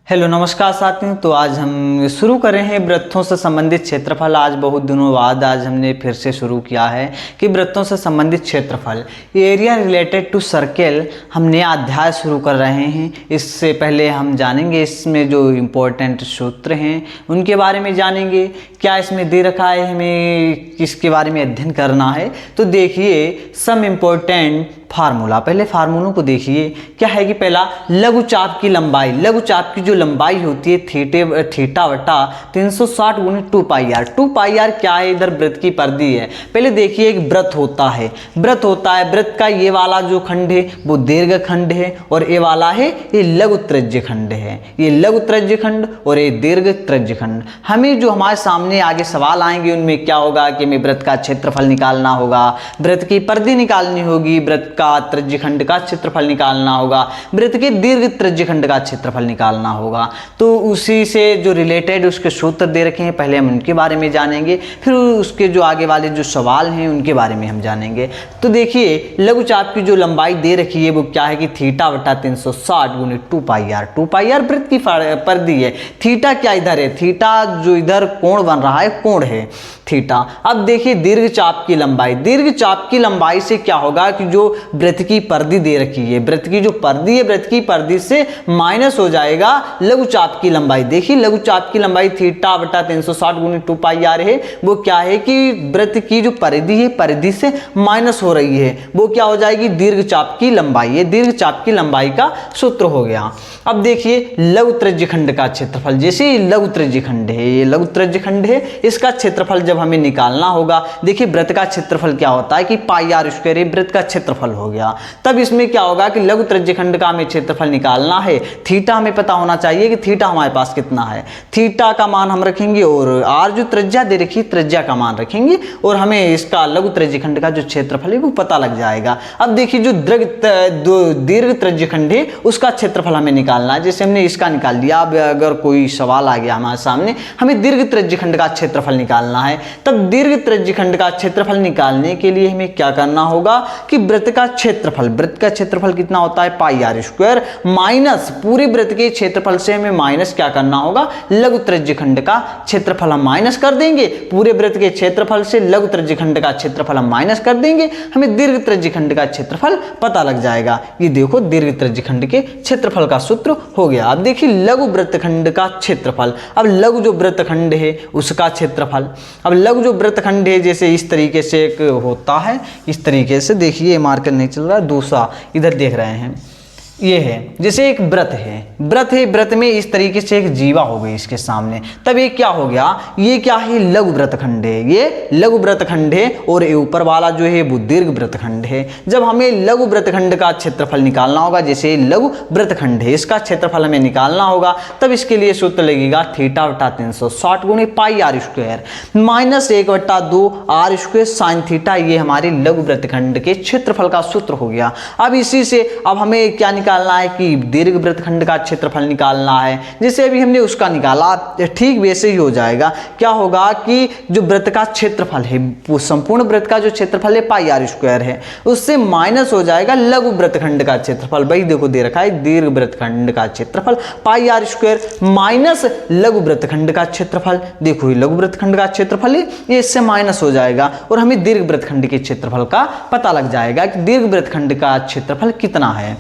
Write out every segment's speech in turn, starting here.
Hello नमस्कार साथियों। तो आज हम शुरू कर रहे हैं वृत्तों से संबंधित क्षेत्रफल। आज बहुत दिनों बाद आज हमने फिर से शुरू किया है कि वृत्तों से संबंधित क्षेत्रफल एरिया रिलेटेड टू सर्कल हम नया अध्याय शुरू कर रहे हैं। इससे पहले हम जानेंगे इसमें जो इम्पोर्टेंट सूत्र हैं उनके बारे में जानेंगे। क्या इसमें दे रखा है, हमें किसके बारे में अध्ययन करना है। तो देखिए सम इम्पोर्टेंट फार्मूला, पहले फार्मूलों को देखिए। क्या है कि पहला लघु चाप की लंबाई, लघु चाप की जो लंबाई होती है थीटा बटा 360 गुणित 2 पाई आर। 2 पाई आर क्या है, इधर वृत्त की परिधि है। पहले देखिए एक वृत्त होता है, वृत्त का ये वाला जो खंड है वो दीर्घ खंड है और ये वाला है ये लघु त्रिज्य खंड है। ये लघु त्रिज्य खंड और ये दीर्घ त्रिज्य खंड। हमें जो हमारे सामने आगे सवाल आएंगे उनमें क्या होगा कि हमें वृत्त का क्षेत्रफल निकालना होगा, वृत्त की परिधि निकालनी होगी, वृत्त का त्रिज्य खंड का क्षेत्रफल निकालना होगा, वृत्त के दीर्घ त्रिज्य खंड का क्षेत्रफल निकालना होगा। तो उसी से जो रिलेटेड उसके सूत्र दे रखे हैं, पहले हम उनके बारे में जानेंगे, फिर उसके जो आगे वाले जो सवाल हैं उनके बारे में हम जानेंगे। तो देखिए लघु चाप की जो लंबाई दे रखी है वो क्या है कि थीटा बटा 360 गुणित 2 पाई आर। 2 पाई आर वृत्त की परिधि है। थीटा क्या इधर है, थीटा जो इधर कोण बन रहा है कोण है थीटा। अब देखिए दीर्घ चाप की लंबाई, दीर्घ चाप की लंबाई से क्या होगा कि जो वृत्त की परिधि दे रखी है, वृत्त की जो परिधि है वृत्त की परिधि से माइनस हो जाएगा लघु चाप की लंबाई। देखिए लघु चाप की लंबाई थीटा बटा 360 गुणित 2 पाई आर है। वो क्या है कि वृत्त की जो परिधि है परिधि से माइनस हो रही है, वो क्या हो जाएगी दीर्घ चाप की लंबाई। ये दीर्घ चाप की लंबाई का सूत्र हो गया। अब देखिए लघु त्रिज्य खंड का क्षेत्रफल, जैसे लघु त्रिज्य खंड है, ये लघु त्रिज्य खंड है, इसका क्षेत्रफल जब हमें निकालना होगा, देखिए वृत्त का क्षेत्रफल क्या होता है कि पाई आर स्क्वायर, वृत्त का क्षेत्रफल हो गया। तब इसमें क्या होगा कि लघु त्रिज्य खंड का हमें क्षेत्रफल निकालना है। थीटा हमें पता होना चाहिए कि थीटा हमारे पास कितना है, थीटा का मान हम रखेंगे और आर जो त्रिज्या दे रखी त्रिज्या का मान रखेंगे और हमें इसका लघु त्रिज्य खंड का जो क्षेत्रफल है वो पता लग जाएगा। अब देखिए जो दीर्घ त्रिज्य खंड है उसका क्षेत्रफल हमें निकालना है। जैसे हमने इसका निकाल लिया, अब अगर कोई सवाल आ गया हमारे सामने, हमें दीर्घ त्रिज्य खंड का क्षेत्रफल निकालना है, तब दीर्घ त्रिज्य खंड का क्षेत्रफल निकालने के लिए हमें क्या करना होगा कि वृत्त का क्षेत्रफल कितना होता है पाई आर स्क्वायर, माइनस पूरे वृत्त के क्षेत्रफल से हमें माइनस क्या करना होगा लघु त्रिज्य खंड का क्षेत्रफल हम माइनस कर देंगे। पूरे वृत्त के क्षेत्रफल से लघु त्रिज्य खंड का क्षेत्रफल हम माइनस कर देंगे, हमें दीर्घ त्रिज्य खंड का क्षेत्रफल पता लग जाएगा। ये देखो दीर्घ त्रिज्य खंड के क्षेत्रफल का सूत्र हो गया। अब देखिए लघु वृत्तखंड का क्षेत्रफल, अब लघु जो वृत्तखंड है उसका क्षेत्रफल। अब लघु जो वृत्तखंड है जैसे इस तरीके से एक होता है, इस तरीके से देखिए मार्कर नहीं चल रहा, दूसरा इधर देख रहे हैं, ये है जैसे एक व्रत है, व्रत में इस तरीके से एक जीवा हो गई इसके सामने, तब ये क्या हो गया, ये क्या है लघु वृत्तखंड है, ये लघु वृत्तखंड है और ये ऊपर वाला जो है वो दीर्घ वृत्तखंड है। जब हमें लघु वृत्तखंड का क्षेत्रफल निकालना होगा, जैसे लघु वृत्तखंड है इसका क्षेत्रफल हमें निकालना होगा, तब इसके लिए सूत्र लगेगा थीटा बटा 360 गुणित pi r square minus 1/2 r square sine theta. ये हमारे लघु वृत्तखंड के क्षेत्रफल का सूत्र हो गया। अब इसी से अब हमें क्या निकालना है कि दीर्घ वृत्तखंड का क्षेत्रफल निकालना है। जैसे अभी हमने उसका निकाला, ठीक वैसे ही हो जाएगा। क्या होगा कि जो वृत्त का क्षेत्रफल है वो संपूर्ण वृत्त का जो क्षेत्रफल है पाई आर स्क्वायर है, उससे माइनस हो जाएगा लघु वृत्तखंड का क्षेत्रफल। भाई देखो दे रखा है दीर्घ वृत्तखंड का क्षेत्रफल पाई आर स्क्वायर माइनस लघु वृत्तखंड का क्षेत्रफल। देखो ये लघु वृत्तखंड का क्षेत्रफल है, ये इससे माइनस हो जाएगा और हमें दीर्घ वृत्तखंड के क्षेत्रफल का पता लग जाएगा कि दीर्घ वृत्तखंड का क्षेत्रफल कितना है।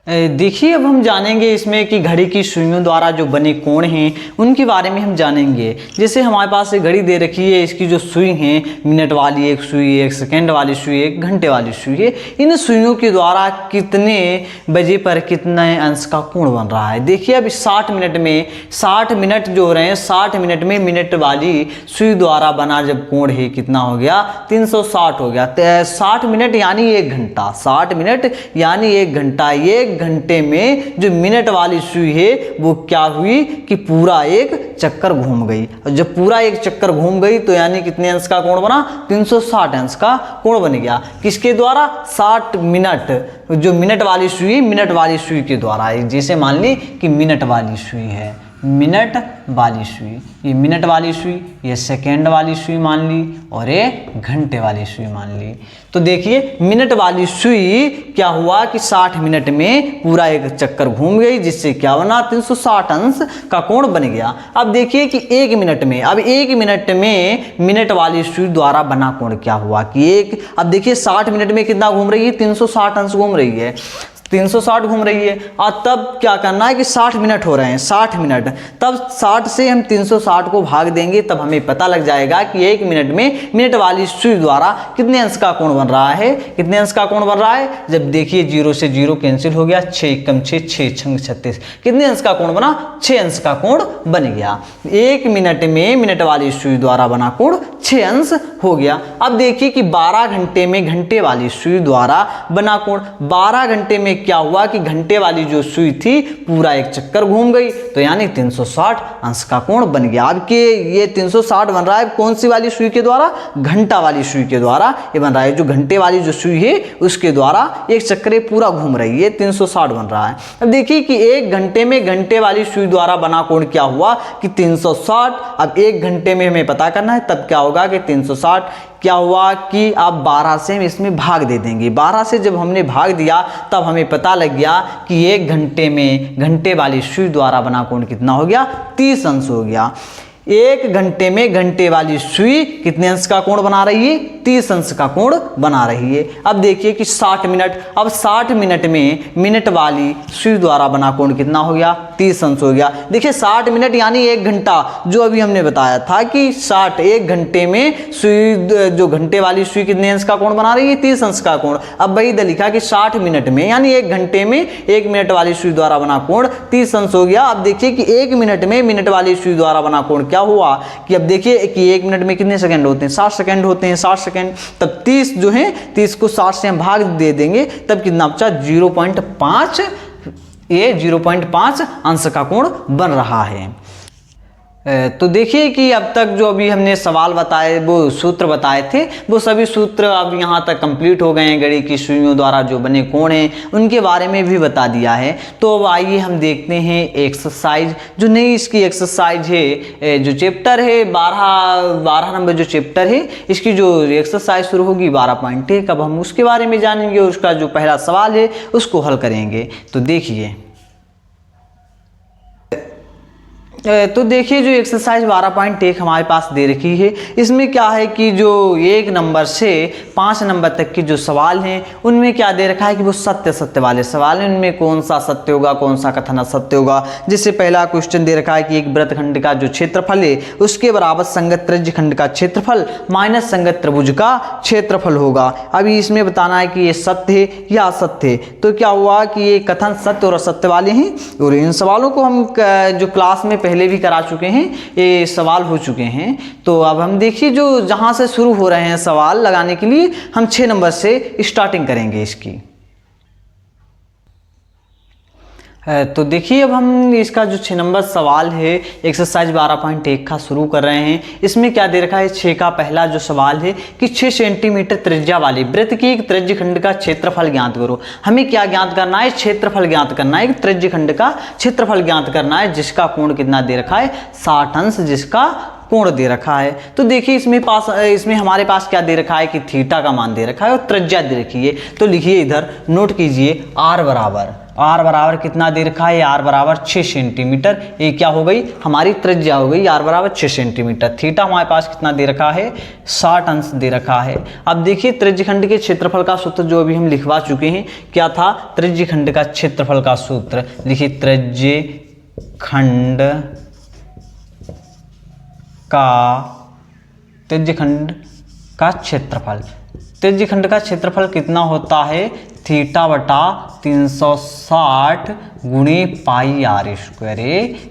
देखिए अब हम जानेंगे इसमें कि घड़ी की सुइयों द्वारा जो बने कोण हैं उनके बारे में हम जानेंगे। जैसे हमारे पास एक घड़ी दे रखी है, इसकी जो सुई है मिनट वाली एक सुई, एक सेकंड वाली सुई, एक घंटे वाली सुई है, इन सुइयों के द्वारा कितने बजे पर कितने अंश का कोण बन रहा है। देखिए अब 60 मिनट में 60 मिनट जो हो रहे हैं, 60 मिनट में मिनट वाली सुई द्वारा बना जब कोण है कितना हो गया 360 हो गया। 60 मिनट यानी 1 घंटा, 60 मिनट यानी 1 घंटा। 1 घंटे में जो मिनट वाली सुई है वो क्या हुई कि पूरा एक चक्कर घूम गई। और जब पूरा एक चक्कर घूम गई तो यानी कितने अंश का कोण बना 360 अंश का कोण बन गया। किसके द्वारा 60 मिनट जो मिनट वाली सुई मिनट वाली सुई के द्वारा है। जैसे मान ली कि मिनट वाली सुई है, मिनट वाली सुई, ये मिनट वाली सुई, ये सेकेंड वाली सुई मान ली और ये घंटे वाली सुई मान ली। तो देखिए मिनट वाली सुई क्या हुआ कि 60 मिनट में पूरा एक चक्कर घूम गई, जिससे क्या बना 360 अंश का कोण बन गया। अब देखिए कि 1 मिनट में, अब 1 मिनट में मिनट वाली सुई द्वारा बना कोण क्या हुआ कि अब देखिए 60 मिनट में कितना घूम रही है, 360 अंश घूम रही है, 360 घूम रही है। और तब क्या करना है कि 60 मिनट हो रहे हैं, 60 मिनट, तब 60 से हम 360 को भाग देंगे, तब हमें पता लग जाएगा कि 1 मिनट में मिनट वाली सुई द्वारा कितने अंश का कोण बन रहा है, कितने अंश का कोण बन रहा है। जब देखिए 0 से 0 कैंसिल हो गया, 6 कम 6, 6 छंग 36, कितने अंश का कोण बना, 6 अंश का कोण बन गया। 1 मिनट में मिनट वाली सुई द्वारा बना कोण 6 अंश हो गया। अब देखिए कि 12 घंटे में घंटे वाली सुई द्वारा बना कोण, 12 घंटे में क्या हुआ कि घंटे वाली जो सुई थी पूरा एक चक्कर घूम गई, तो यानी 360 अंश का कोण बन गया। अब के ये 360 बन रहा है कौन सी वाली सुई के द्वारा, घंटा वाली सुई के द्वारा ये बन रहा है। जो घंटे वाली जो सुई है उसके द्वारा एक चक्कर पूरा घूम रही है, 360 बन रहा है। अब देखिए कि 1 घंटे में घंटे वाली सुई द्वारा बना कोण क्या हुआ कि 360। अब 1 घंटे में हमें पता करना है, तब क्या होगा कि 360 क्या हुआ कि आप 12 से हम इसमें भाग दे देंगे। 12 से जब हमने भाग दिया तब हमें पता लग गया कि 1 घंटे में घंटे वाली सुई द्वारा बना कोण कितना हो गया, 30 अंश हो गया। 1 घंटे में घंटे वाली सुई कितने अंश का कोण बना रही है, 30 अंश का कोण बना रही है। अब देखिए कि 60 मिनट, अब 60 मिनट में मिनट वाली सुई द्वारा बना कोण कितना हो गया, 30 अंश हो गया। देखिए 60 मिनट यानी 1 घंटा, जो अभी हमने बताया था कि 60 1 घंटे में सुई, जो घंटे वाली सुई कितने अंश का कोण बना रही है, 30 अंश का कोण। अब वही लिखा कि 60 मिनट में यानी 1 घंटे में 1 मिनट वाली सुई द्वारा बना कोण 30 अंश हो गया। अब देखिए कि 1 मिनट में मिनट वाली सुई द्वारा बना कोण क्या हुआ कि अब देखिए कि 1 मिनट में कितने सेकंड होते हैं, 60 सेकंड होते हैं, 60 सेकंड। तब 30 जो है 30 को 60 से हम भाग दे देंगे, तब कितना बचा 0.5, ये 0.5 अंश का कोण बन रहा है। तो देखिए कि अब तक जो अभी हमने सवाल बताए, वो सूत्र बताए थे, वो सभी सूत्र अब यहाँ तक कंप्लीट हो गए हैं। घड़ी की सुइयों द्वारा जो बने कोण हैं उनके बारे में भी बता दिया है। तो अब आइए हम देखते हैं एक्सरसाइज, जो नई इसकी एक्सरसाइज है, जो चैप्टर है 12 नंबर जो चैप्टर है, इसकी जो एक्सरसाइज शुरू होगी 12.1। अब हम उसके बारे में जानेंगे, उसका जो पहला सवाल है उसको हल करेंगे। तो देखिए जो एक्सरसाइज 12.1 हमारे पास दे रखी है, इसमें क्या है कि जो 1 नंबर से 5 नंबर तक की जो सवाल हैं उनमें क्या दे रखा है कि वो सत्य सत्य वाले सवाल हैं। उनमें कौन सा सत्य होगा, कौन सा कथन असत्य होगा। जैसे पहला क्वेश्चन दे रखा है कि एक वृत्तखंड का जो क्षेत्रफल है उसके बराबर संगत त्रिज्यखंड का क्षेत्रफल माइनस संगत त्रिभुज का क्षेत्रफल होगा। अभी इसमें बताना है कि ये सत्य है या असत्य है। तो क्या हुआ कि ये कथन सत्य और असत्य वाले हैं, और इन सवालों को हम जो क्लास में पहले भी करा चुके हैं, ये सवाल हो चुके हैं। तो अब हम देखिए जो जहां से शुरू हो रहे हैं सवाल लगाने के लिए, हम 6 नंबर से स्टार्टिंग करेंगे इसकी। तो देखिए अब हम इसका जो 6 नंबर सवाल है एक्सरसाइज 12.1 का शुरू कर रहे हैं। इसमें क्या दे रखा है, 6 का पहला जो सवाल है कि 6 सेंटीमीटर त्रिज्या वाले वृत्त की एक त्रिज्यखंड का क्षेत्रफल ज्ञात करो। हमें क्या ज्ञात करना है, क्षेत्रफल ज्ञात करना है। एक त्रिज्यखंड का क्षेत्रफल ज्ञात करना है जिसका कोण कितना दे रखा है, 60 अंश जिसका कोण दे रखा है। तो देखिए इसमें हमारे पास क्या दे रखा है कि थीटा का मान दे रखा है और त्रिज्या दे रखी है। तो लिखिए इधर, नोट कीजिए आर बराबर कितना दे रखा है, आर बराबर 6 सेंटीमीटर। ये क्या हो गई, हमारी त्रिज्या हो गई, आर बराबर 6 सेंटीमीटर। थीटा हमारे पास कितना दे रखा है, 60 अंश दे रखा है। अब देखिए त्रिज्यखंड के क्षेत्रफल का सूत्र जो अभी हम लिखवा चुके हैं, क्या था, त्रिज्यखंड का क्षेत्रफल का सूत्र लिखिए, त्रिज्यखंड का क्षेत्रफल कितना होता है, थीटा बटा 360 गुणे पाई आर स्क्वायर।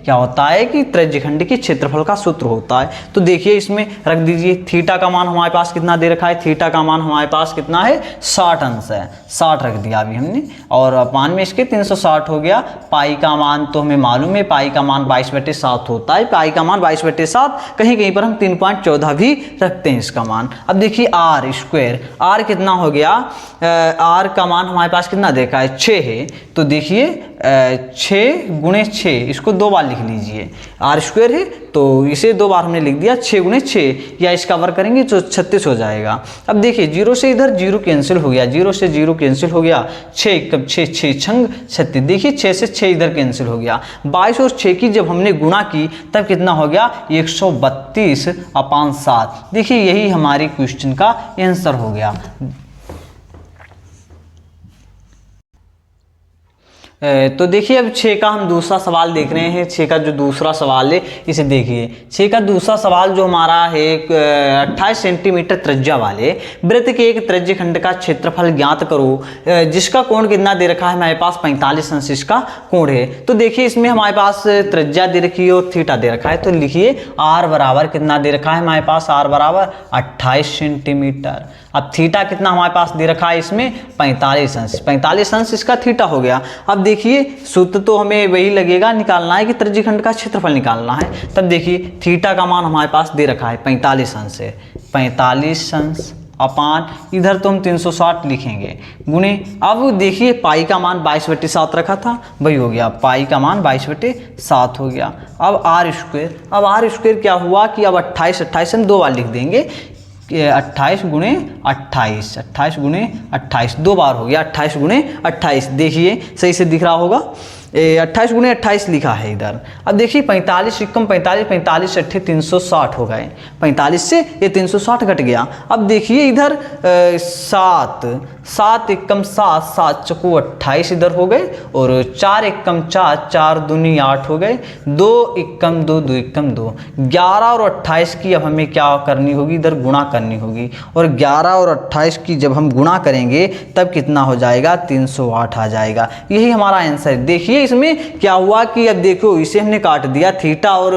क्या होता है कि त्रिज्यखंड के क्षेत्रफल का सूत्र होता है। तो देखिए इसमें रख दीजिए, थीटा का मान हमारे पास कितना दे रखा है, थीटा का मान हमारे पास कितना है, 60 अंश है, 60 रख दिया अभी हमने, और मान में इसके 360 हो गया। पाई का मान तो हमें मालूम है, पाई का मान 22/7 होता है। पाई का मान 22/7, कहीं कहीं पर हम 3.14 भी रखते हैं इसका मान। अब देखिए आर स्क्वायर, आर कितना हो गया, आर का मान मान हमारे पास कितना देखा है 6 है, तो देखिए 6 गुणे 6 इसको 2 बार लिख लीजिए, आर स्क्वायर है तो इसे 2 बार हमने लिख दिया 6 गुणे 6, या इसका वर्ग करेंगे तो 36 हो जाएगा। अब देखिए 0 से इधर 0 कैंसिल हो गया, 0 से 0 कैंसिल हो गया, 6 कब 6 6 छंग 36, देखिए 6 से 6 इधर कैंसिल हो गया, 22 और 6 की जब हमने गुणा की तब कितना हो गया 132/7। देखिए यही हमारी क्वेश्चन का आंसर हो गया। तो देखिए अब 6 का हम दूसरा सवाल देख रहे हैं। 6 का जो दूसरा सवाल है इसे देखिए। 6 का दूसरा सवाल जो हमारा है 28 सेंटीमीटर त्रिज्या वाले वृत्त के एक त्रिज्य खंड का क्षेत्रफल ज्ञात करो, जिसका कोण कितना दे रखा है हमारे पास 45 अंश इसका कोण है। तो देखिए इसमें हमारे पास त्रिज्या दे रखी है और थीटा दे रखा है, तो लिखिए r बराबर कितना दे रखा है हमारे पास, r बराबर 28 सेंटीमीटर। अब थीटा कितना हमारे पास दे रखा है इसमें 45 अंश, 45 अंश इसका थीटा हो गया। अब देखिए सूत्र तो हमें वही लगेगा, निकालना है कि त्रिज्यखंड का क्षेत्रफल निकालना है। तब देखिए थीटा का मान हमारे पास दे रखा है 45 अंश है, 45 अंश अपान इधर तो हम 360 लिखेंगे गुणे, अब देखिए पाई का मान 22/7 रखा था, वही हो गया, पाई का मान 22/7 हो गया। अब आर स्क्वायर, अब आर स्क्वायर क्या हुआ कि अब 28 हम 2 बार लिख देंगे, 28 गुणे 28, 28 गुणे 28 2 बार हो गया, 28 गुणे 28। देखिए सही से दिख रहा होगा, 28 गुणे 28 लिखा है इधर। अब देखिए 45 एकम 45, 45 अट्ठे 360 हो गए, 45 से ये 360 घट गया। अब देखिए इधर 7 एकम 7, 7 चकू 28 इधर हो गए, और 4 एकम 4, 4 दूनी 8 हो गए, 2 एकम 2, 2 एकम 2, 11 और 28 की अब हमें क्या करनी होगी, इधर गुणा करनी होगी, और 11 और 28 की जब हम गुणा करेंगे तब कितना हो जाएगा 308 आ जाएगा। यही हमारा आंसर है। देखिए इसमें क्या हुआ कि अब देखो इसे हमने काट दिया, थीटा और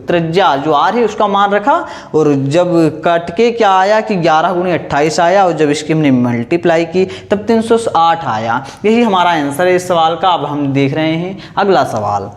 त्रिज्या जो आर है उसका मान रखा, और जब काट के क्या आया कि 11 गुणे 28 आया, और जब इसकी हमने मल्टीप्लाई की तब 308 आया। यही हमारा आंसर है इस सवाल का। अब हम देख रहे हैं अगला सवाल।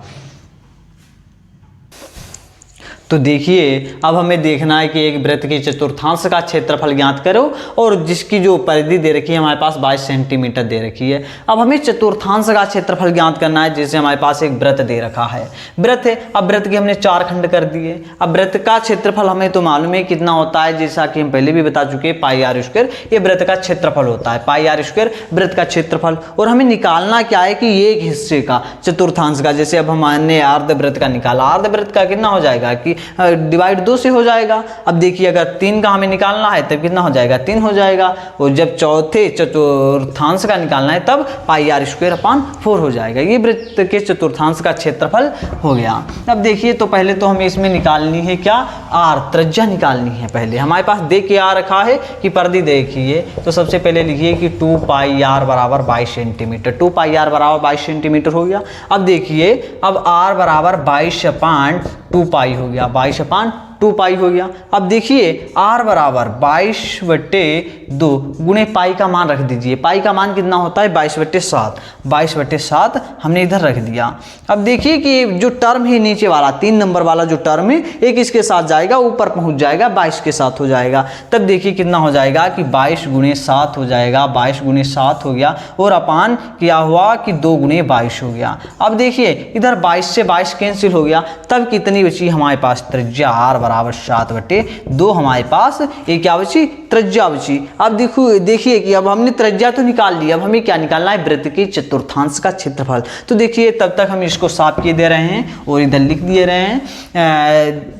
तो देखिए अब हमें देखना है कि एक वृत्त के चतुर्थांश का क्षेत्रफल ज्ञात करो, और जिसकी जो परिधि दे रखी है हमारे पास 22 सेंटीमीटर दे रखी है। अब हमें चतुर्थांश का क्षेत्रफल ज्ञात करना है, जैसे हमारे पास एक वृत्त दे रखा है, वृत्त है, अब वृत्त के हमने 4 खंड कर दिए। अब वृत्त का क्षेत्रफल हमें तो मालूम है कितना होता है, जैसा कि हम पहले भी बता चुके हैं, पाई आर स्क्वायर ये वृत्त का क्षेत्रफल होता है, पाई आर स्क्वायर वृत्त का क्षेत्रफल। और हमें निकालना क्या है कि एक हिस्से का चतुर्थांश का, जैसे अब हमने अर्धवृत्त का निकाला, अर्धवृत्त का कितना हो जाएगा कि डिवाइड 2 से हो जाएगा। अब देखिए अगर 3 का हमें निकालना है तब कितना हो जाएगा 3 हो जाएगा, और जब चौथे चतुर्थांश का निकालना है तब पाई आर स्क्वायर अपान 4 हो जाएगा। ये वृत्त के चतुर्थांश का क्षेत्रफल हो गया। अब देखिए तो पहले तो हमें इसमें निकालनी है क्या, आर त्रिज्या निकालनी है। पहले हमारे पास दे के आ रखा है कि परिधि देखिए, तो सबसे पहले लिखिए कि 2 पाई आर बराबर 22 सेंटीमीटर, 2 पाई आर बराबर 22 सेंटीमीटर हो गया। अब देखिए अब आर बराबर 22/2 पाई हो गया, 22/2 पाई हो गया। अब देखिए r बराबर 22/2 गुणे पाई का मान रख दीजिए, पाई का मान कितना होता है 22/7, 22/7 हमने इधर रख दिया। अब देखिए कि जो टर्म है नीचे वाला 3 नंबर वाला जो टर्म है एक इसके साथ जाएगा, ऊपर पहुंच जाएगा 22 के साथ हो जाएगा। तब देखिए कितना हो जाएगा कि 22 गुणे 7 हो जाएगा, 22 गुणे 7 हो गया, और अपान क्या हुआ कि 2 गुणे 22 हो गया। अब देखिए इधर 22 से 22 कैंसिल हो गया, तब कितनी बची हमारे पास त्रिज्या r बराबर 7/2 हमारे पास ये क्या बची, त्रिज्या बची। अब देखिए कि अब हमने त्रिज्या तो निकाल ली, अब हमें क्या निकालना है, वृत्त के चतुर्थांश का क्षेत्रफल। तो देखिए तब तक हम इसको साफ किए दे रहे हैं और इधर लिख दिए रहे हैं।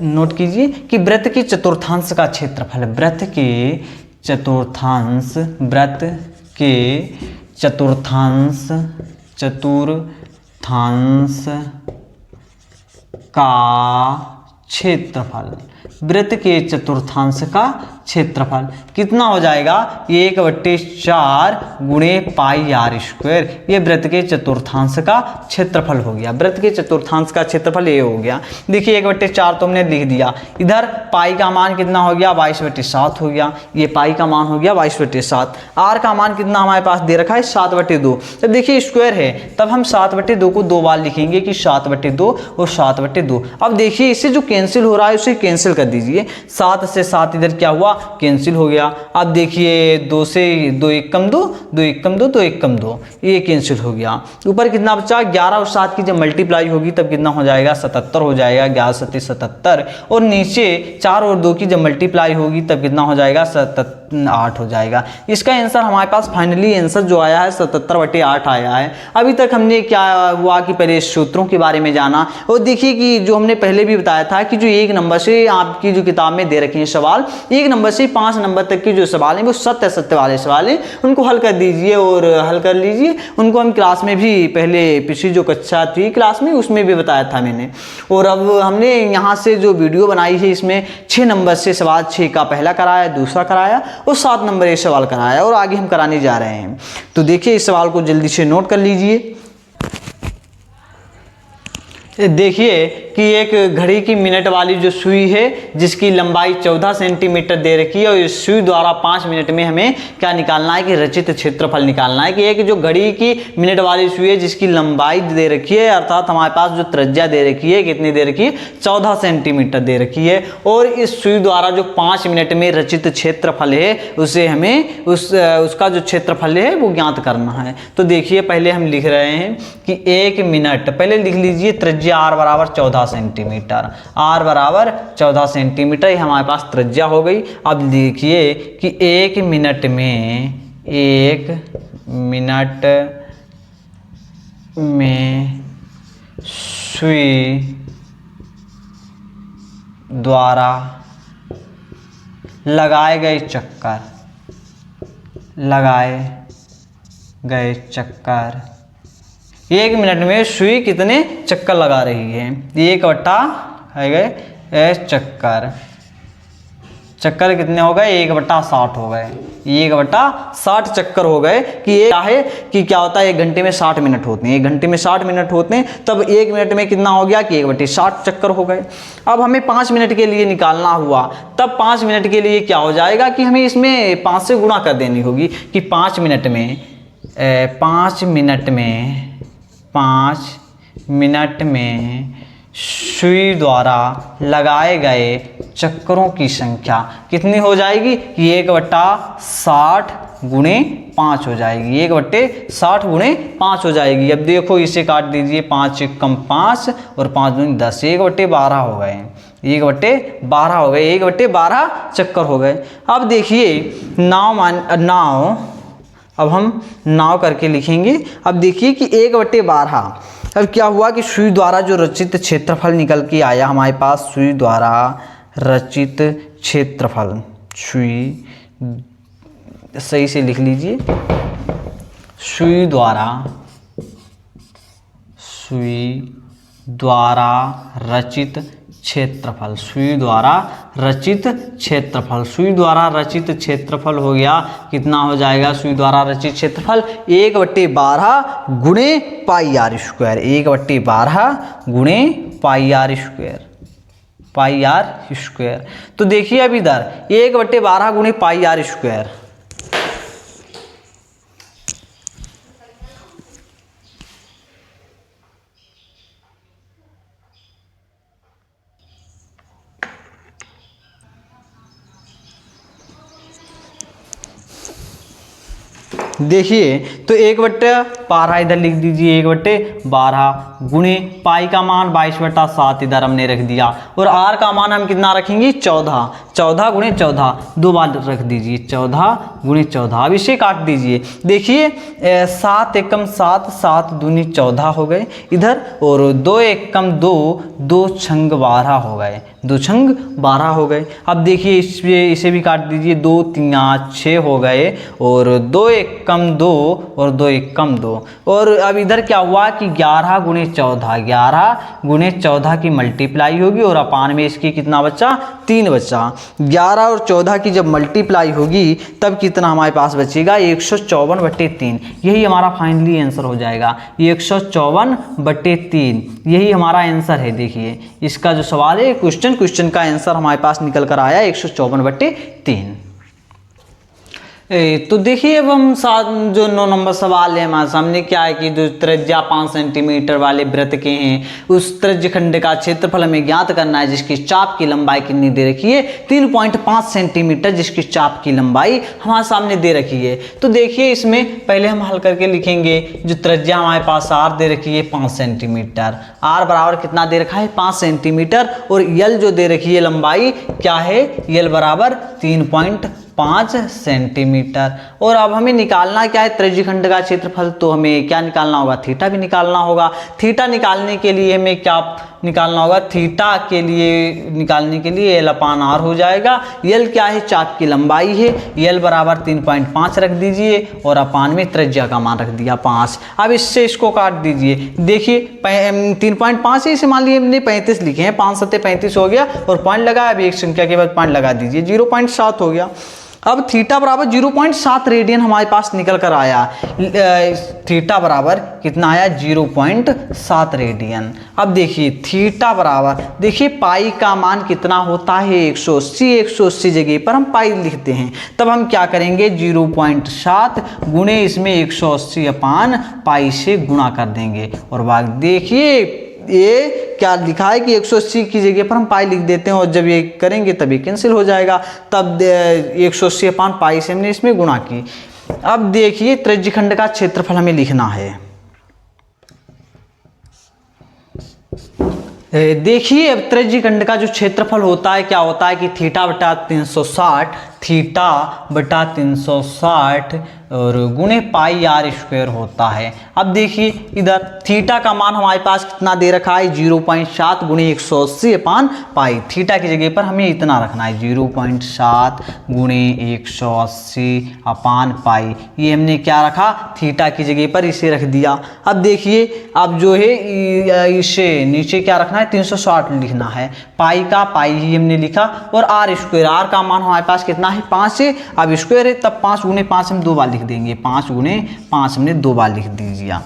नोट कीजिए कि वृत्त के चतुर्थांश का क्षेत्रफल, वृत्त के चतुर्थांश का क्षेत्रफल, वृत्त के चतुर्थांश का क्षेत्रफल कितना हो जाएगा, 1/4 गुणे पाई आर स्क्वायर। ये वृत्त के चतुर्थांश का क्षेत्रफल हो गया, वृत्त के चतुर्थांश का क्षेत्रफल ये हो गया। देखिए 1/4 तो हमने लिख दिया, इधर पाई का मान कितना हो गया 22/7 हो गया, ये पाई का मान हो गया 22/7। आर का मान कितना हमारे पास दे रखा है 7/2। तब देखिए स्क्वायर है, तब हम 7/2 को 2 बार लिखेंगे कि 7/2 और 7/2। अब देखिए इससे जो कैंसिल हो रहा है उसे कैंसिल कर दीजिए, 7 से 7 इधर क्या हुआ कैंसिल हो गया। अब देखिए 2 से 2 1 कम 2, 2 1 कम 2, तो 1 कम 2, ये कैंसिल हो गया। ऊपर कितना बचा, 11 और 7 की जब मल्टीप्लाई होगी तब कितना हो जाएगा, 77 हो जाएगा, 11 7 77। और नीचे 4 और 2 की जब मल्टीप्लाई होगी तब कितना हो जाएगा, 8 हो जाएगा। इसका आंसर हमारे पास फाइनली आंसर जो आया है 77/8 आया है। अभी तक हमने क्या हुआ कि पहले सूत्रों के बारे में जाना, और देखिए कि जो हमने पहले भी बताया था कि जो 1 नंबर से आपकी जो किताब में दे रखे हैं सवाल, 1 नंबर से 5 नंबर तक के जो सवाल हैं वो सत्य असत्य वाले सवाल हैं, उनको हल कर दीजिए और हल कर लीजिए। उनको हम क्लास में भी पहले पिछली जो कक्षा थी क्लास में उसमें भी बताया था मैंने। और अब हमने यहाँ से जो वीडियो बनाई है इसमें 6 नंबर से सवाल 6 का पहला कराया, दूसरा कराया और 7 नंबर एक सवाल कराया, और आगे हम कराने जा रहे हैं। तो देखिए इस सवाल को जल्दी से नोट कर लीजिए। देखिए कि एक घड़ी की मिनट वाली जो सुई है जिसकी लंबाई 14 सेंटीमीटर दे रखी है, और इस सुई द्वारा 5 मिनट में हमें क्या निकालना है कि रचित क्षेत्रफल निकालना है। कि एक जो घड़ी की मिनट वाली सुई है जिसकी लंबाई दे रखी है, अर्थात हमारे पास जो त्रिज्या दे रखी है कितनी दे रखी है, 14 सेंटीमीटर दे रखी है, और इस सुई द्वारा जो 5 मिनट में रचित क्षेत्रफल है उसे हमें उसका जो क्षेत्रफल है वो ज्ञात करना है। तो देखिए पहले हम लिख रहे हैं कि 1 मिनट, पहले लिख लीजिए त्रिज्या r बराबर 14 सेंटीमीटर, r बराबर 14 सेंटीमीटर, ये हमारे पास त्रिज्या हो गई। अब देखिए कि 1 मिनट में सुई द्वारा लगाए गए चक्कर 1 मिनट में सुई कितने चक्कर लगा रही है, 1 बटा है गए चक्कर कितने हो गए, 1/60 हो गए, 1/60 चक्कर हो गए। कि ये क्या है कि क्या होता है 1 घंटे में 60 मिनट होते हैं, 1 घंटे में 60 मिनट होते हैं, तब 1 मिनट में कितना हो गया कि 1/60 चक्कर हो गए। अब हमें 5 मिनट के लिए निकालना हुआ, तब 5 मिनट के लिए क्या हो जाएगा कि हमें इसमें 5 से गुणा कर देनी होगी। कि 5 मिनट में सुई द्वारा लगाए गए चक्करों की संख्या कितनी हो जाएगी कि 1/60 गुणे 5 हो जाएगी, 1/60 गुणे 5 हो जाएगी। अब देखो इसे काट दीजिए, 5 कम 5 और 5 दूनी 10, 1/12 हो गए, 1/12 हो गए, 1/12 चक्कर हो गए। अब देखिए नाव अब हम नाव करके लिखेंगे। अब देखिए कि 1/12, अब क्या हुआ कि सुई द्वारा जो रचित क्षेत्रफल निकल के आया हमारे पास, सुई द्वारा रचित क्षेत्रफल, सुई सही से लिख लीजिए, सुई द्वारा रचित क्षेत्रफल, सुई द्वारा रचित क्षेत्रफल हो गया, कितना हो जाएगा सुई द्वारा रचित क्षेत्रफल 1/12 गुणे πr², 1/12 गुणे πr²। तो देखिए अब इधर 1/12 गुणे πr², देखिए तो 1/12 इधर लिख दीजिए, 1/12 गुणे पाई का मान 22/7 इधर हमने रख दिया, और r का मान हम कितना रखेंगे 14, 14 गुणे 14 दो बार रख दीजिए, 14 गुणे 14। अब इसे काट दीजिए, देखिए 7 एकम 7, 7 दूनी 14 हो गए इधर, और 2 एकम 2, 2 छंग 12 हो गए, 2 छंग 12 हो गए। अब देखिए इसे भी काट दीजिए, 2 3 6 हो गए, और 2 एकम 2 और 2 एकम 2। और अब इधर क्या हुआ कि 11 गुणे 14, 11 गुणे 14 की मल्टीप्लाई होगी, और अपान में इसकी कितना बचा 3 बचा। 11 और 14 की जब मल्टीप्लाई होगी तब कितना हमारे पास बचेगा 154/3, यही हमारा फाइनली आंसर हो जाएगा, 154/3 यही हमारा आंसर है। देखिए इसका जो सवाल है क्वेश्चन का आंसर हमारे पास निकल कर आया 154/3। तो देखिए अब हम जो 9 नंबर सवाल है हमारे सामने क्या है कि जो त्रिज्या 5 सेंटीमीटर वाले वृत्त के हैं उस त्रिज्य खंड का क्षेत्रफल हमें ज्ञात करना है, जिसकी चाप की लंबाई कितनी दे रखी है 3.5 सेंटीमीटर, जिसकी चाप की लंबाई हमारे सामने दे रखी है। तो देखिए इसमें पहले हम हल करके लिखेंगे, जो त्रिज्या हमारे पास आर दे रखी है 5 सेंटीमीटर, आर बराबर कितना दे रखा है 5 सेंटीमीटर, और यल जो दे रखी है लंबाई क्या है, यल बराबर 3.5 सेंटीमीटर। और अब हमें निकालना क्या है त्रिज्य खंड का क्षेत्रफल, तो हमें क्या निकालना होगा, थीटा भी निकालना होगा। थीटा निकालने के लिए हमें क्या निकालना होगा, थीटा के लिए निकालने के लिए एल अपान आर हो जाएगा। यल क्या है, चाप की लंबाई है, यल बराबर 3.5 रख दीजिए और अपान में त्रिज्या का मान रख दिया 5। अब इससे इसको काट दीजिए, देखिए 3.5 है, इसे मान लीजिए हमने 35 लिखे हैं, 5 सत्ते 35 हो गया और पॉइंट लगा, अभी एक संख्या के बाद पॉइंट लगा दीजिए, 0.7 हो गया। अब थीटा बराबर 0.7 रेडियन हमारे पास निकल कर आया, थीटा बराबर कितना आया 0.7 रेडियन। अब देखिए थीटा बराबर, देखिए पाई का मान कितना होता है 180, 180 जगह पर हम पाई लिखते हैं, तब हम क्या करेंगे 0.7 गुणे इसमें 180 अपान पाई से गुणा कर देंगे। और बात देखिए ये क्या लिखा है कि 180 की जगह पर हम पाई लिख देते हैं और जब ये करेंगे तभी कैंसिल हो जाएगा, तब 180 अपान पाई से हमने इसमें गुणा की। अब देखिए त्रिज्य खंड का क्षेत्रफल हमें लिखना है। देखिए अब त्रिज्य खंड का जो क्षेत्रफल होता है क्या होता है कि थीटा बटा 360, थीटा बटा 360 और गुणे पाई आर स्क्वायर होता है। अब देखिए इधर थीटा का मान हमारे पास कितना दे रखा है 0.7 गुणे 180 अपान पाई, थीटा की जगह पर हमें इतना रखना है 0.7 गुणे 180 अपान पाई, ये हमने क्या रखा थीटा की जगह पर इसे रख दिया। अब देखिए अब जो है इसे नीचे क्या रखना है 360 लिखना है, पाई का पाई ही हमने लिखा और आर स्क्वायर, आर का मान हमारे पास कितना है 5 है, अब स्क्वायर है तब 5 गुणे 5 हम 2 बार लिख देंगे, 5 गुणे 5 हमने 2 बार लिख दिया।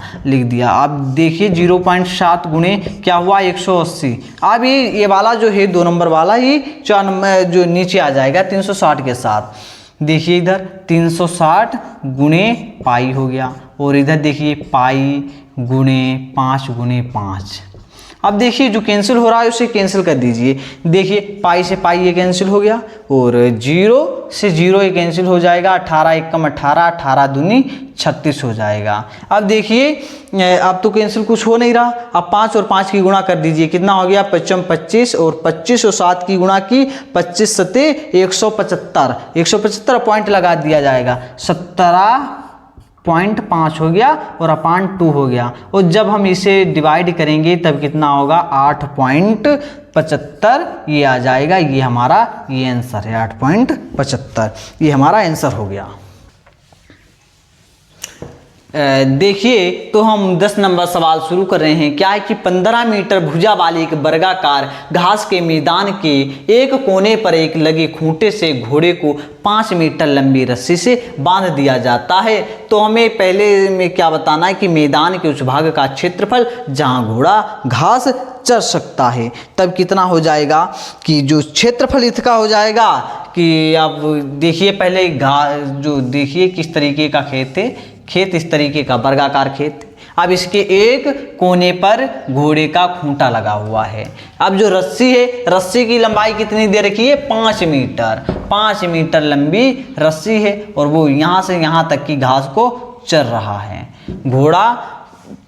अब देखिए 0.7 गुणे क्या हुआ 180, अब ये वाला जो है 2 नंबर वाला ही 4 नंबर जो नीचे आ जाएगा 360 के साथ। देखिए इधर 360 गुणे पाई हो गया और इधर देखिए पाई गुणे 5 गुणे 5। अब देखिए जो कैंसिल हो रहा है उसे कैंसिल कर दीजिए, देखिए पाई से पाई ये कैंसिल हो गया और 0 से 0 ये कैंसिल हो जाएगा, 18 एकम 18, 18 दूनी 36 हो जाएगा। अब देखिए अब तो कैंसिल कुछ हो नहीं रहा, अब 5 और 5 की गुणा कर दीजिए, कितना हो गया 55 25 और 25 और 7 की गुणा की 25 सत्ते 175, 175 पॉइंट लगा दिया जाएगा, 17.5 हो गया और अपान 2 हो गया, और जब हम इसे डिवाइड करेंगे तब कितना होगा 8.75 ये आ जाएगा, ये हमारा ये आंसर है 8.75, ये हमारा आंसर हो गया। देखिए तो हम 10 नंबर सवाल शुरू कर रहे हैं। क्या है कि 15 मीटर भुजा वाली एक वर्गाकार घास के मैदान के एक कोने पर एक लगे खूंटे से घोड़े को 5 मीटर लंबी रस्सी से बांध दिया जाता है। तो हमें पहले में क्या बताना है कि मैदान के उस भाग का क्षेत्रफल जहां घोड़ा घास चर सकता है, तब कितना हो जाएगा कि जो क्षेत्रफल इसका हो जाएगा कि अब देखिए पहले जो देखिए किस तरीके का खेत है, खेत इस तरीके का वर्गाकार खेत, अब इसके एक कोने पर घोड़े का खूंटा लगा हुआ है। अब जो रस्सी है, रस्सी की लंबाई कितनी दे रखी है 5 मीटर, 5 मीटर लंबी रस्सी है और वो यहाँ से यहाँ तक की घास को चर रहा है। घोड़ा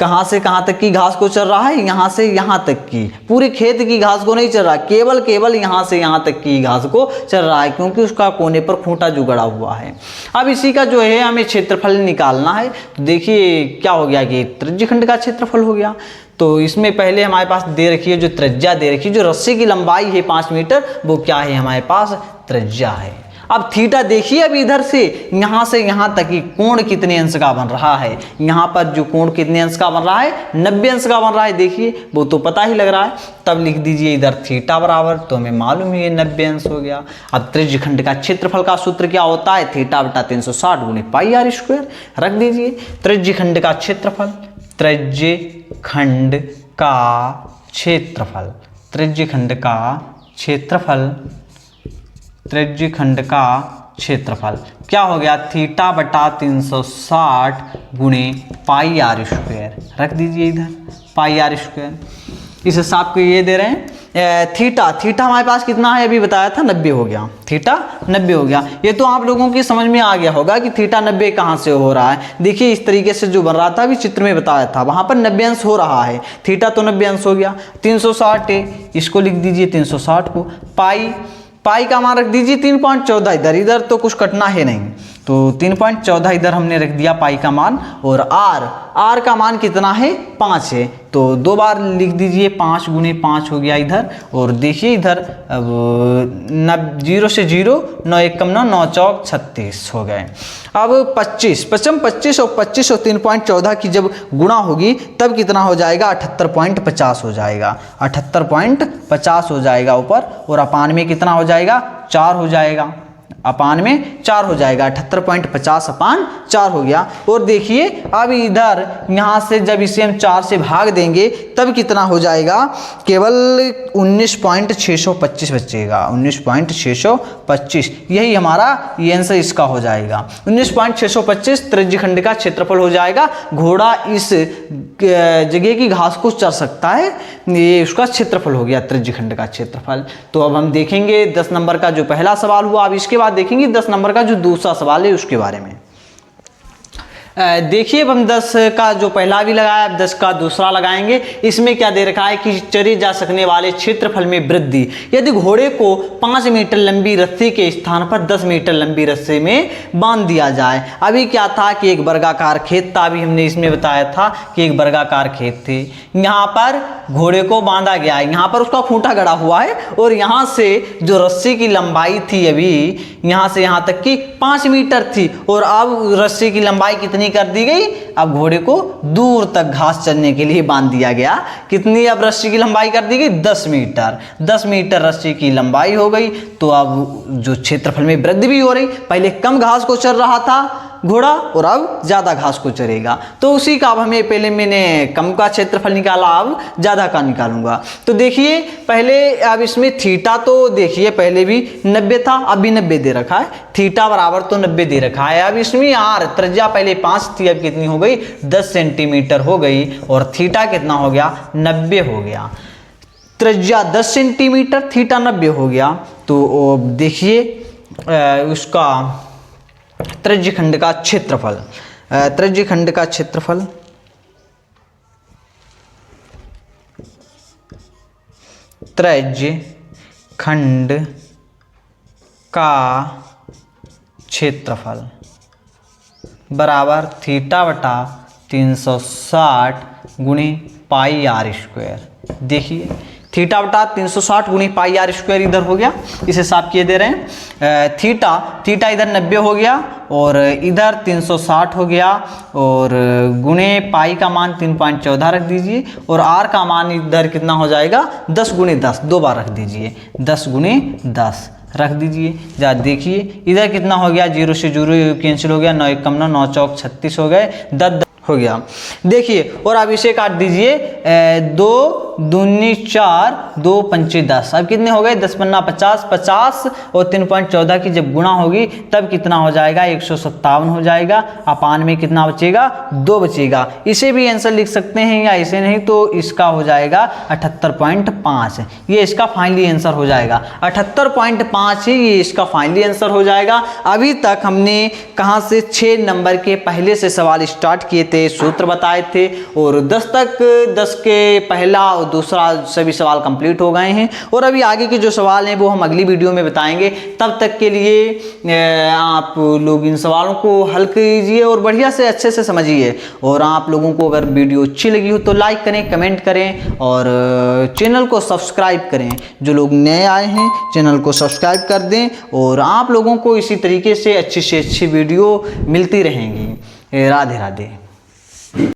कहाँ से कहाँ तक की घास को चर रहा है, यहाँ से यहाँ तक की, पूरे खेत की घास को नहीं चर रहा, केवल यहाँ से यहाँ तक की घास को चर रहा है, क्योंकि उसका कोने पर खूंटा जुगड़ा हुआ है। अब इसी का जो है हमें क्षेत्रफल निकालना है। तो देखिए क्या हो गया कि त्रिज्य खंड का क्षेत्रफल हो गया। तो इसमें पहले हमारे पास दे रखी है जो त्रिज्या दे रखी है, जो रस्सी की लंबाई है 5 मीटर, वो क्या है हमारे पास त्रिज्या है। अब थीटा देखिए, अब इधर से यहाँ तक की कोण कितने अंश का बन रहा है, यहाँ पर जो कोण कितने अंश का बन रहा है 90 अंश का बन रहा है, देखिए वो तो पता ही लग रहा है। तब लिख दीजिए इधर थीटा बराबर, तो हमें मालूम है ये 90 अंश हो गया। अब त्रिज्य खंड का क्षेत्रफल का सूत्र क्या होता है, थीटा बटा 360 गुणे पाई आर स्क्वायर, रख दीजिए। त्रिज्य खंड का क्षेत्रफल, त्रिज्य खंड का क्षेत्रफल, त्रिज्य खंड का क्षेत्रफल, त्रिज्य खंड का क्षेत्रफल क्या हो गया, थीटा बटा 360 गुणे पाई आर स्क्वायर, रख दीजिए इधर पाई आर स्क्वायर। इस हिसाब को ये दे रहे हैं थीटा, थीटा हमारे पास कितना है अभी बताया था 90 हो गया, थीटा 90 हो गया। ये तो आप लोगों की समझ में आ गया होगा कि थीटा 90 कहाँ से हो रहा है। देखिए इस तरीके से जो बन रहा था अभी चित्र में बताया था, वहाँ पर 90 अंश हो रहा है, थीटा तो 90 अंश हो गया। 360 है, इसको लिख दीजिए 360 को, पाई का मान रख दीजिए 3.14 इधर, इधर तो कुछ कटना है नहीं, तो 3.14 इधर हमने रख दिया पाई का मान। और आर का मान कितना है 5 है, तो 2 बार लिख दीजिए 5 गुणे 5 हो गया इधर। और देखिए इधर अब 0 से 0, 9 1 कम 9, 9 चौक 36 हो गए। अब 25 और 3.14 की जब गुणा होगी तब कितना हो जाएगा, 78.50 हो जाएगा, 78.50 हो जाएगा ऊपर। और अपान में कितना हो जाएगा, 4 हो जाएगा, अपान में 4 हो जाएगा, 78.50 अपान 4 हो गया। और देखिए अब इधर यहाँ से जब इसे हम 4 से भाग देंगे तब कितना हो जाएगा, केवल 19.625 बचेगा, 19.625, यही हमारा ये आंसर इसका हो जाएगा। 19.625 त्रिज्यखंड का क्षेत्रफल हो जाएगा। घोड़ा इस जगह की घास को चर सकता है, ये उसका क्षेत्रफल हो गया, त्रिज्यखंड का क्षेत्रफल। तो अब हम देखेंगे 10 नंबर का जो पहला सवाल हुआ, अब इसके बाद देखेंगे 10 नंबर का जो दूसरा सवाल है उसके बारे में। देखिए अब हम 10 का जो पहला भी लगाया, अब 10 का दूसरा लगाएंगे। इसमें क्या दे रखा है कि चरे जा सकने वाले क्षेत्रफल में वृद्धि, यदि घोड़े को 5 मीटर लंबी रस्सी के स्थान पर 10 मीटर लंबी रस्सी में बांध दिया जाए। अभी क्या था कि एक वर्गाकार खेत था, अभी हमने इसमें बताया था कि एक वर्गाकार खेत थे, यहाँ पर घोड़े को बांधा गया है, यहाँ पर उसका खूंटा गड़ा हुआ है और यहाँ से जो रस्सी की लंबाई थी अभी यहाँ से यहाँ तक की 5 मीटर थी, और अब रस्सी की लंबाई कितनी कर दी गई, अब घोड़े को दूर तक घास चरने के लिए बांध दिया गया। कितनी अब रस्सी की लंबाई कर दी गई, 10 मीटर, 10 मीटर रस्सी की लंबाई हो गई। तो अब जो क्षेत्रफल में वृद्धि भी हो रही, पहले कम घास को चर रहा था घोड़ा और अब ज्यादा घास को चरेगा, तो उसी का अब हमें पहले मैंने कम का क्षेत्रफल निकाला, अब ज्यादा का निकालूंगा। तो देखिए पहले अब इसमें थीटा तो देखिए पहले भी 90 था, अब भी 90 दे रखा है, थीटा बराबर तो 90 दे रखा है। अब इसमें आर त्रिज्या पहले 5 थी, अब कितनी हो गई, 10 सेंटीमीटर हो गई, और थीटा कितना हो गया, 90 हो गया। त्रिज्या 10 सेंटीमीटर, थीटा 90 हो गया। तो देखिए उसका त्रिज्यखंड का क्षेत्रफल, त्रिज्यखंड का क्षेत्रफल त्रिज्यखंड का क्षेत्रफल बराबर थीटा बटा 360 गुणे पाई आर स्क्वायर। देखिए थीटा बटा 360 गुणे पाई आर स्क्वायर इधर हो गया, इस हिसाब किए दे रहे हैं। थीटा इधर 90 हो गया और इधर 360 हो गया, और गुणे पाई का मान 3.14 रख दीजिए, और आर का मान इधर कितना हो जाएगा, 10 गुणे 10, 2 बार रख दीजिए, 10 गुणे 10 रख दीजिए। जा देखिए इधर कितना हो गया, 0 से 0 कैंसिल हो गया, 9 1 कम 9, 9 चौक 36 हो गए, 10 हो गया। देखिए और अब इसे काट दीजिए, 2 दूनी 4, 2 पंचे 10, अब कितने हो गए, 10 पन्ना 50, 50 और 3.14 की जब गुणा होगी तब कितना हो जाएगा, 157 हो जाएगा। अपान में कितना बचेगा, 2 बचेगा। इसे भी आंसर लिख सकते हैं या इसे नहीं, तो इसका हो जाएगा 78.5, ये इसका फाइनली आंसर हो जाएगा। 78.5 है ये इसका फाइनली आंसर हो जाएगा। अभी तक हमने कहाँ से 6 नंबर के पहले से सवाल स्टार्ट किए थे, सूत्र बताए थे, और 10 के पहला और दूसरा सभी सवाल कंप्लीट हो गए हैं, और अभी आगे के जो सवाल हैं वो हम अगली वीडियो में बताएंगे। तब तक के लिए आप लोग इन सवालों को हल कीजिए और बढ़िया से अच्छे से समझिए। और आप लोगों को अगर वीडियो अच्छी लगी हो तो लाइक करें, कमेंट करें और चैनल को सब्सक्राइब करें। जो लोग नए आए हैं चैनल को सब्सक्राइब कर दें, और आप लोगों को इसी तरीके से अच्छी वीडियो मिलती रहेंगी। राधे राधे।